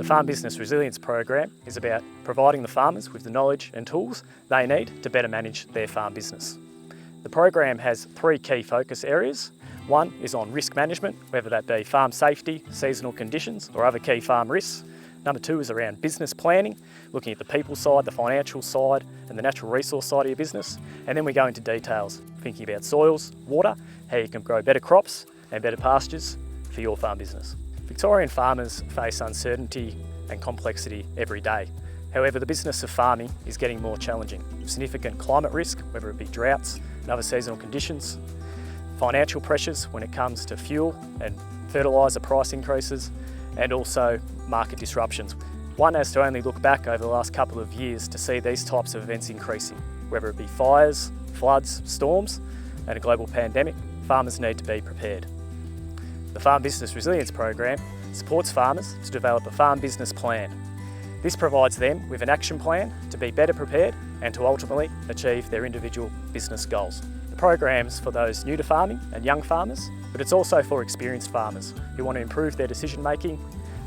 The Farm Business Resilience Program is about providing the farmers with the knowledge and tools they need to better manage their farm business. The program has 3 key focus areas. One is on risk management, whether that be farm safety, seasonal conditions or other key farm risks. Number 2 is around business planning, looking at the people side, the financial side and the natural resource side of your business. And then we go into details, thinking about soils, water, how you can grow better crops and better pastures for your farm business. Victorian farmers face uncertainty and complexity every day. However, the business of farming is getting more challenging, with significant climate risk, whether it be droughts and other seasonal conditions, financial pressures when it comes to fuel and fertiliser price increases, and also market disruptions. One has to only look back over the last couple of years to see these types of events increasing, whether it be fires, floods, storms, and a global pandemic. Farmers need to be prepared. The Farm Business Resilience Program supports farmers to develop a farm business plan. This provides them with an action plan to be better prepared and to ultimately achieve their individual business goals. The program's for those new to farming and young farmers, but it's also for experienced farmers who want to improve their decision making,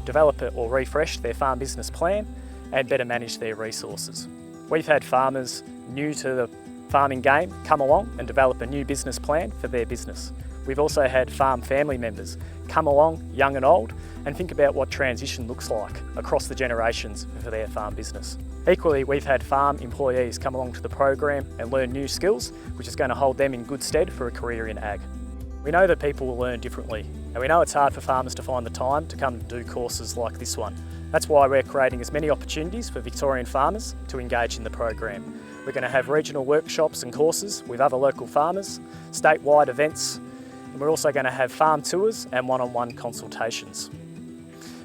develop or refresh their farm business plan and better manage their resources. We've had farmers new to the farming game come along and develop a new business plan for their business. We've also had farm family members come along, young and old, and think about what transition looks like across the generations for their farm business. Equally, we've had farm employees come along to the program and learn new skills, which is going to hold them in good stead for a career in ag. We know that people will learn differently, and we know it's hard for farmers to find the time to come and do courses like this one. That's why we're creating as many opportunities for Victorian farmers to engage in the program. We're going to have regional workshops and courses with other local farmers, statewide events, and we're also going to have farm tours and one-on-one consultations.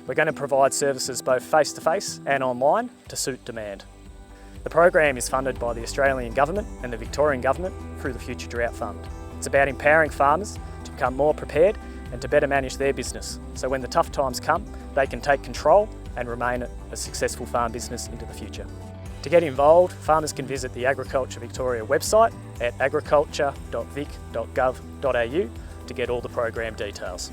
We're going to provide services both face-to-face and online to suit demand. The program is funded by the Australian Government and the Victorian Government through the Future Drought Fund. It's about empowering farmers to become more prepared and to better manage their business, so when the tough times come, they can take control and remain a successful farm business into the future. To get involved, farmers can visit the Agriculture Victoria website at agriculture.vic.gov.au to get all the program details.